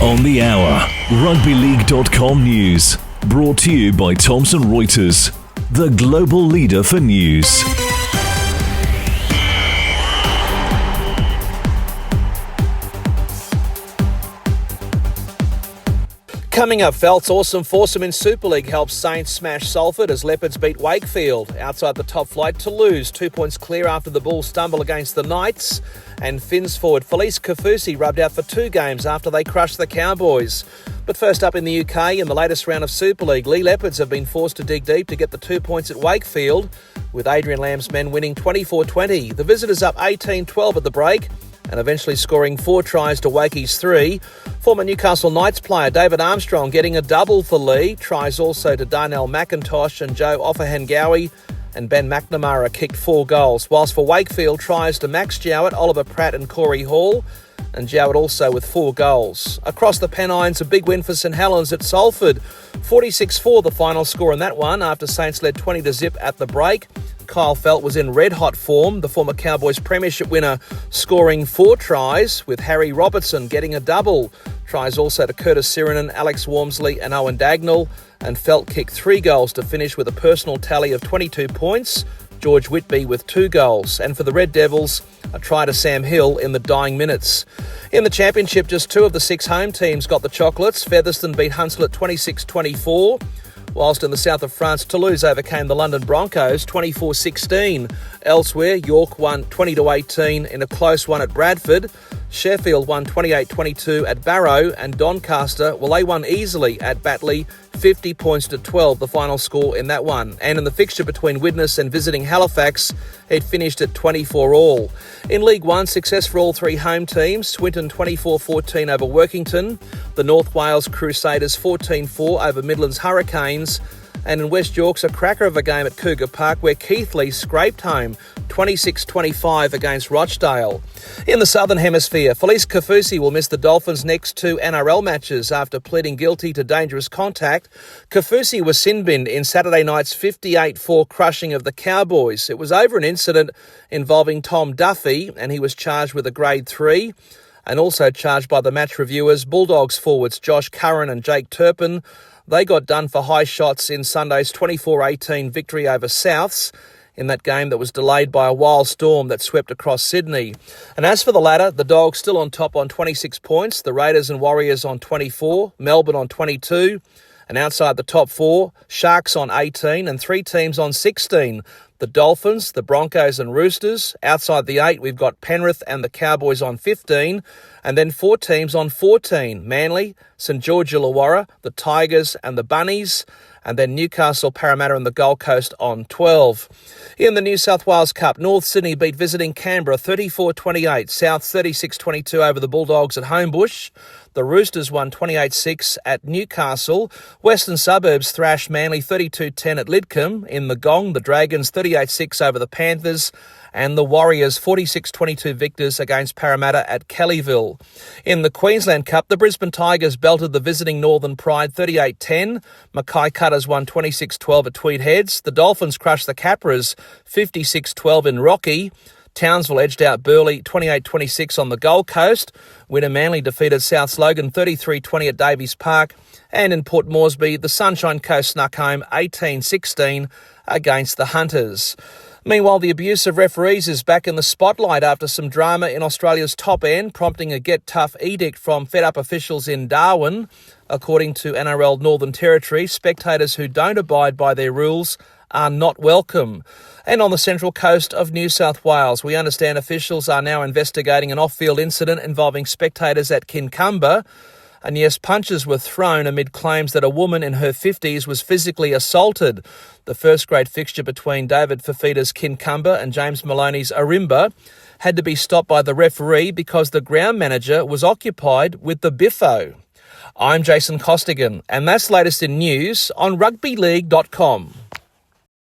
On the hour, rugbyleague.com news. Brought to you by Thomson Reuters, the global leader for news. Coming up, Felt's awesome foursome in Super League helps Saints smash Salford as Leopards beat Wakefield. Outside the top flight, Toulouse 2 points clear after the Bulls stumble against the Knights. And Finns forward Kaufusi rubbed out for 2 games after they crushed the Cowboys. But first up in the UK, in the latest round of Super League, Lee Leopards have been forced to dig deep to get the 2 points at Wakefield, with Adrian Lamb's men winning 24-20. The visitors up 18-12 at the break, and eventually scoring 4 tries to Wakey's 3. Former Newcastle Knights player David Armstrong getting a double for Lee. Tries also to Darnell McIntosh and Joe Offahengawi, and Ben McNamara kicked 4 goals. Whilst for Wakefield, tries to Max Jowett, Oliver Pratt and Corey Hall, and Jowett also with 4 goals. Across the Pennines, a big win for St Helens at Salford. 46-4 the final score in that one after Saints led 20-0 at the break. Kyle Felt was in red-hot form, the former Cowboys premiership winner scoring 4 tries, with Harry Robertson getting a double. Tries also to Curtis Sirinen, Alex Wormsley and Owen Dagnall, and Felt kicked 3 goals to finish with a personal tally of 22 points. George Whitby with 2 goals. And for the Red Devils, a try to Sam Hill in the dying minutes. In the championship, just 2 of the 6 home teams got the chocolates. Featherston beat Hunslet 26-24. Whilst in the south of France, Toulouse overcame the London Broncos 24-16. Elsewhere, York won 20-18 in a close one at Bradford. Sheffield won 28-22 at Barrow, and Doncaster, well, they won easily at Batley, 50 points to 12, the final score in that one. And in the fixture between Widnes and visiting Halifax, it finished at 24-all. In League One, success for all 3 home teams. Swinton 24-14 over Workington. The North Wales Crusaders 14-4 over Midlands Hurricanes. And in West York's a cracker of a game at Cougar Park where Keighley scraped home 26-25 against Rochdale. In the Southern Hemisphere, Felice Kaufusi will miss the Dolphins' next 2 NRL matches after pleading guilty to dangerous contact. Kaufusi was sin-binned in Saturday night's 58-4 crushing of the Cowboys. It was over an incident involving Tom Duffy, and he was charged with a grade 3. And also charged by the match reviewers, Bulldogs forwards Josh Curran and Jake Turpin. They got done for high shots in Sunday's 24-18 victory over Souths in that game that was delayed by a wild storm that swept across Sydney. And as for the latter, the Dogs still on top on 26 points, the Raiders and Warriors on 24, Melbourne on 22, and outside the top 4, Sharks on 18 and 3 teams on 16. The Dolphins, the Broncos and Roosters. Outside the 8, we've got Penrith and the Cowboys on 15. And then 4 teams on 14. Manly, St George Illawarra, the Tigers and the Bunnies. And then Newcastle, Parramatta and the Gold Coast on 12. In the New South Wales Cup, North Sydney beat visiting Canberra 34-28. South 36-22 over the Bulldogs at Homebush. The Roosters won 28-6 at Newcastle. Western Suburbs thrashed Manly 32-10 at Lidcombe. In the Gong, the Dragons 38-6 over the Panthers. And the Warriors 46-22 victors against Parramatta at Kellyville. In the Queensland Cup, the Brisbane Tigers belted the visiting Northern Pride 38-10. Mackay Cutters won 26-12 at Tweed Heads. The Dolphins crushed the Capras 56-12 in Rocky. Townsville edged out Burleigh 28-26 on the Gold Coast. Winner Manly defeated South Logan 33-20 at Davies Park. And in Port Moresby, the Sunshine Coast snuck home 18-16 against the Hunters. Meanwhile, the abuse of referees is back in the spotlight after some drama in Australia's top end, prompting a get tough edict from fed-up officials in Darwin. According to NRL Northern Territory, spectators who don't abide by their rules are not welcome. And on the central coast of New South Wales, we understand officials are now investigating an off-field incident involving spectators at Kincumber. And yes, punches were thrown amid claims that a woman in her 50s was physically assaulted. The first grade fixture between David Fafita's Kincumber and James Maloney's Arimba had to be stopped by the referee because the ground manager was occupied with the biffo. I'm Jason Costigan, and that's latest in news on rugbyleague.com.